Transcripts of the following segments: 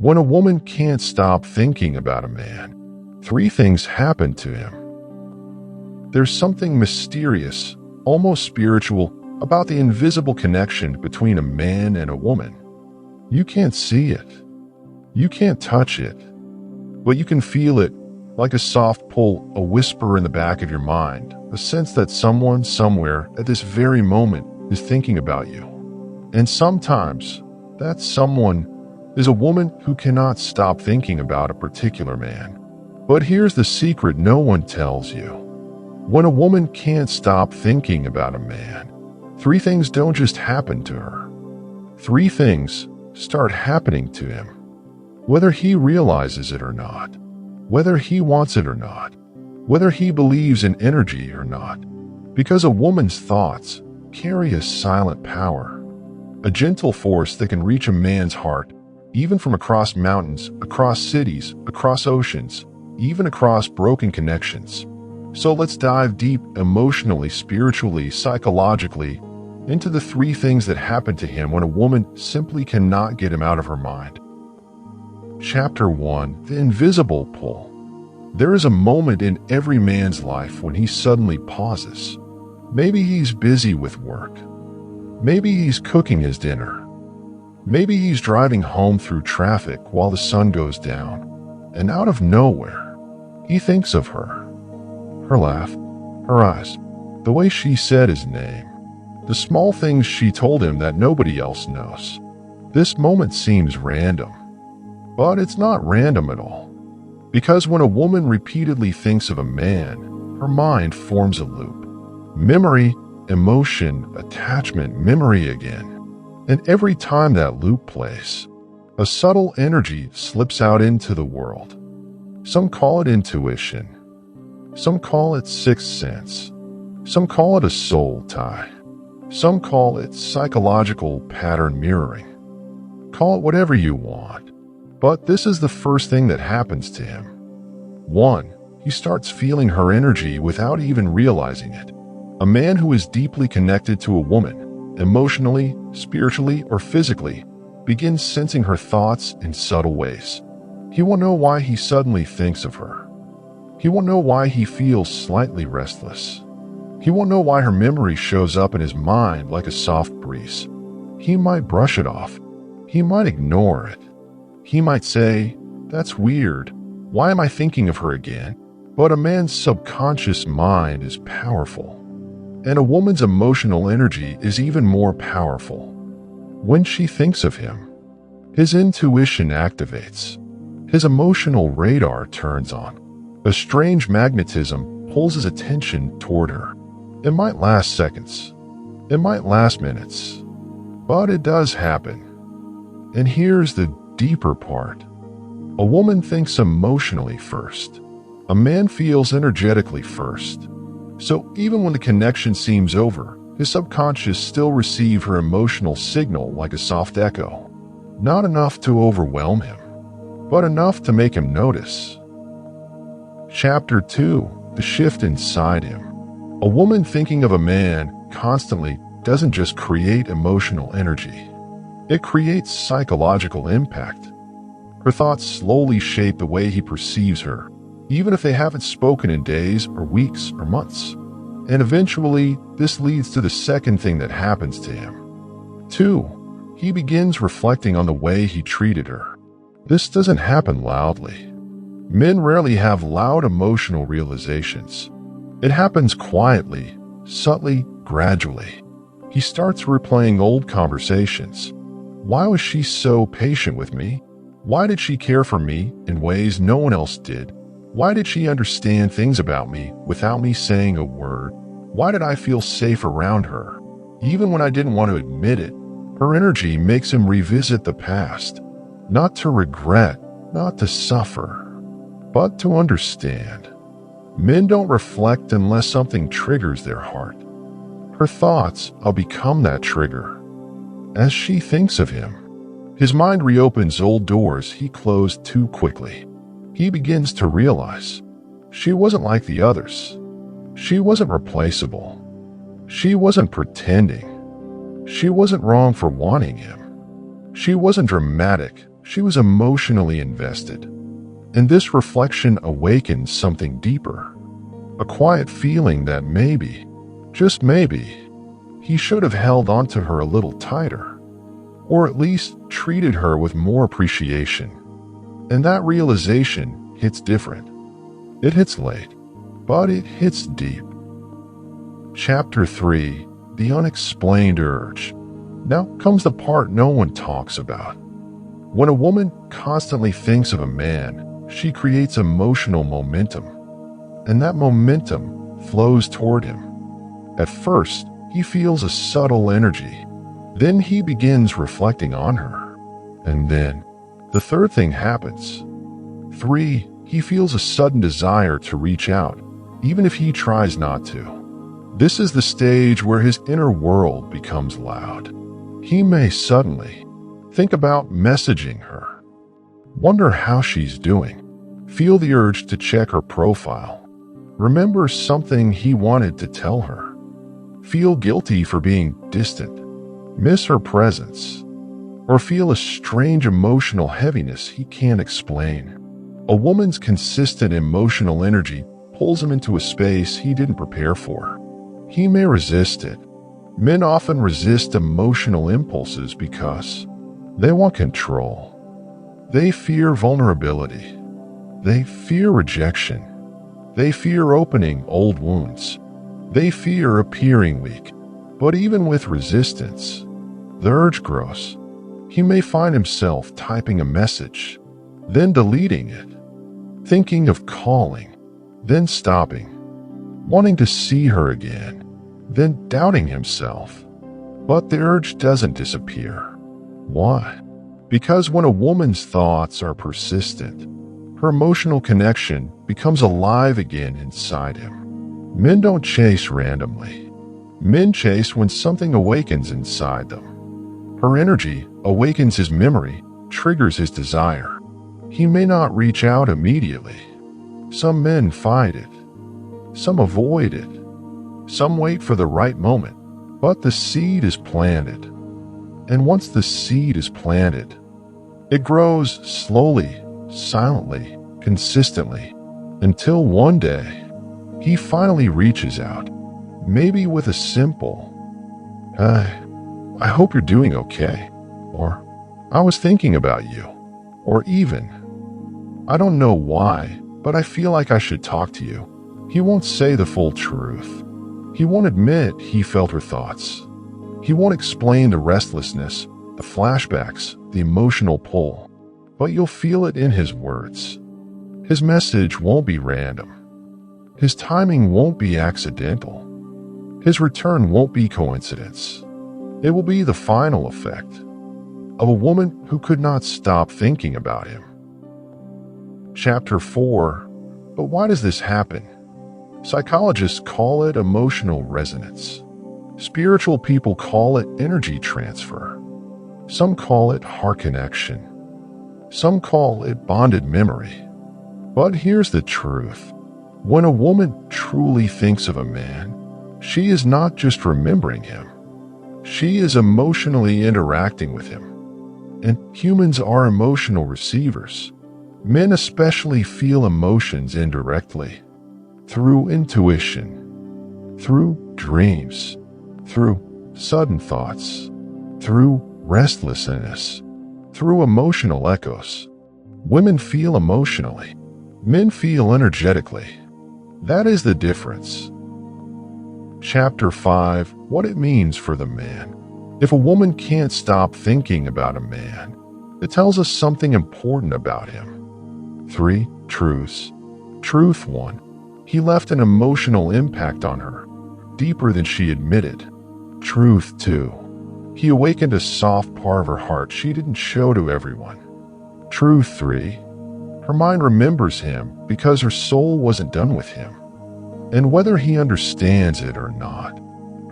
When a woman can't stop thinking about a man, three things happen to him. There's something mysterious, almost spiritual, about the invisible connection between a man and a woman. You can't see it. You can't touch it. But you can feel it, like a soft pull, a whisper in the back of your mind, a sense that someone somewhere at this very moment is thinking about you. And sometimes, that someone is a woman who cannot stop thinking about a particular man. But here's the secret no one tells you. When a woman can't stop thinking about a man, three things don't just happen to her. Three things start happening to him. Whether he realizes it or not, whether he wants it or not, whether he believes in energy or not. Because a woman's thoughts carry a silent power, a gentle force that can reach a man's heart, even from across mountains, across cities, across oceans, even across broken connections. So let's dive deep emotionally, spiritually, psychologically into the three things that happen to him when a woman simply cannot get him out of her mind. Chapter 1: The Invisible Pull. There is a moment in every man's life when he suddenly pauses. Maybe he's busy with work. Maybe he's cooking his dinner. Maybe he's driving home through traffic while the sun goes down. And out of nowhere, he thinks of her. Her laugh, her eyes, the way she said his name, the small things she told him that nobody else knows. This moment seems random, but it's not random at all. Because when a woman repeatedly thinks of a man, her mind forms a loop. Memory, emotion, attachment, memory again. And every time that loop plays, a subtle energy slips out into the world. Some call it intuition. Some call it sixth sense. Some call it a soul tie. Some call it psychological pattern mirroring. Call it whatever you want. But this is the first thing that happens to him. 1. He starts feeling her energy without even realizing it. A man who is deeply connected to a woman, emotionally, spiritually, or physically, begins sensing her thoughts in subtle ways. He will know why he suddenly thinks of her. He will know why he feels slightly restless. He won't know why her memory shows up in his mind like a soft breeze. He might brush it off. He might ignore it. He might say, "That's weird. Why am I thinking of her again?" But a man's subconscious mind is powerful. And a woman's emotional energy is even more powerful. When she thinks of him, his intuition activates. His emotional radar turns on. A strange magnetism pulls his attention toward her. It might last seconds. It might last minutes. But it does happen. And here's the deeper part. A woman thinks emotionally first. A man feels energetically first. So even when the connection seems over, his subconscious still receives her emotional signal like a soft echo. Not enough to overwhelm him, but enough to make him notice. Chapter 2: The Shift Inside Him. A woman thinking of a man constantly doesn't just create emotional energy. It creates psychological impact. Her thoughts slowly shape the way he perceives her, even if they haven't spoken in days or weeks or months. And eventually, this leads to the second thing that happens to him. 2. He begins reflecting on the way he treated her. This doesn't happen loudly. Men rarely have loud emotional realizations. It happens quietly, subtly, gradually. He starts replaying old conversations. Why was she so patient with me? Why did she care for me in ways no one else did? Why did she understand things about me without me saying a word? Why did I feel safe around her? Even when I didn't want to admit it, her energy makes him revisit the past. Not to regret, not to suffer, but to understand. Men don't reflect unless something triggers their heart. Her thoughts will become that trigger. As she thinks of him, his mind reopens old doors he closed too quickly. He begins to realize she wasn't like the others. She wasn't replaceable. She wasn't pretending. She wasn't wrong for wanting him. She wasn't dramatic. She was emotionally invested, and this reflection awakened something deeper. A quiet feeling that maybe, just maybe, he should have held onto her a little tighter, or at least treated her with more appreciation. And that realization hits different. It hits late, but it hits deep. Chapter 3: The Unexplained Urge. Now comes the part no one talks about. When a woman constantly thinks of a man, she creates emotional momentum, and that momentum flows toward him. At first, he feels a subtle energy. Then he begins reflecting on her. And then, the third thing happens. 3. He feels a sudden desire to reach out, even if he tries not to. This is the stage where his inner world becomes loud. He may suddenly think about messaging her, wonder how she's doing, feel the urge to check her profile, remember something he wanted to tell her, feel guilty for being distant, miss her presence, or feel a strange emotional heaviness he can't explain. A woman's consistent emotional energy pulls him into a space he didn't prepare for. He may resist it. Men often resist emotional impulses because they want control. They fear vulnerability. They fear rejection. They fear opening old wounds. They fear appearing weak. But even with resistance, the urge grows. He may find himself typing a message, then deleting it, thinking of calling, then stopping, wanting to see her again, then doubting himself. But the urge doesn't disappear. Why? Because when a woman's thoughts are persistent, her emotional connection becomes alive again inside him. Men don't chase randomly. Men chase when something awakens inside them. Her energy awakens his memory, triggers his desire. He may not reach out immediately. Some men fight it. Some avoid it. Some wait for the right moment. But the seed is planted. And once the seed is planted, it grows slowly, silently, consistently, until one day, he finally reaches out, maybe with a simple, I hope you're doing okay, or I was thinking about you, or even, I don't know why, but I feel like I should talk to you. He won't say the full truth. He won't admit he felt her thoughts. He won't explain the restlessness, the flashbacks, the emotional pull, but you'll feel it in his words. His message won't be random. His timing won't be accidental. His return won't be coincidence. It will be the final effect of a woman who could not stop thinking about him. Chapter 4. But why does this happen? Psychologists call it emotional resonance. Spiritual people call it energy transfer. Some call it heart connection. Some call it bonded memory. But here's the truth. When a woman truly thinks of a man, she is not just remembering him. She is emotionally interacting with him. And humans are emotional receivers. Men especially feel emotions indirectly. Through intuition, through dreams, through sudden thoughts, through restlessness, through emotional echoes. Women feel emotionally. Men feel energetically. That is the difference. Chapter 5. What it means for the man. If a woman can't stop thinking about a man, it tells us something important about him. 3 truths. Truth 1. He left an emotional impact on her, deeper than she admitted. Truth 2. He awakened a soft part of her heart she didn't show to everyone. Truth 3. Her mind remembers him because her soul wasn't done with him. And whether he understands it or not,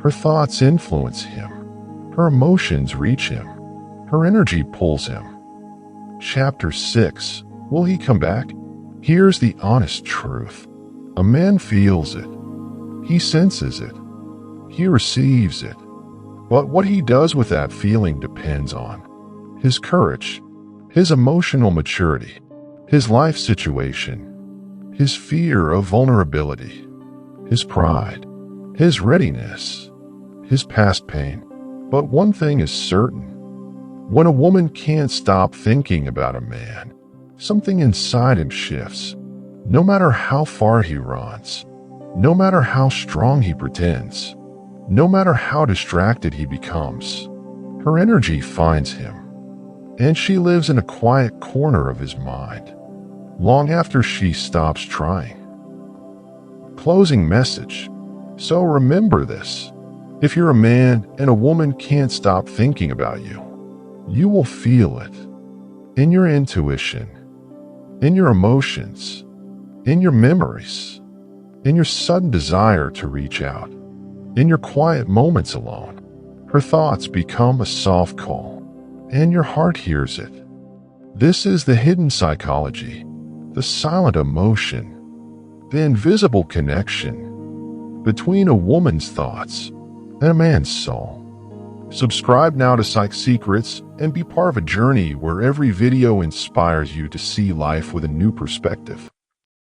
her thoughts influence him. Her emotions reach him. Her energy pulls him. Chapter 6. Will he come back? Here's the honest truth. A man feels it. He senses it. He receives it. But what he does with that feeling depends on his courage, his emotional maturity, his life situation, his fear of vulnerability, his pride, his readiness, his past pain. But one thing is certain. When a woman can't stop thinking about a man, something inside him shifts. No matter how far he runs, no matter how strong he pretends, no matter how distracted he becomes, her energy finds him, and she lives in a quiet corner of his mind, long after she stops trying. Closing message. So remember this. If you're a man and a woman can't stop thinking about you, you will feel it. In your intuition, in your emotions, in your memories, in your sudden desire to reach out, in your quiet moments alone. Her thoughts become a soft call, and your heart hears it. This is the hidden psychology, the silent emotion, the invisible connection between a woman's thoughts and a man's soul. Subscribe now to Psych Secrets and be part of a journey where every video inspires you to see life with a new perspective.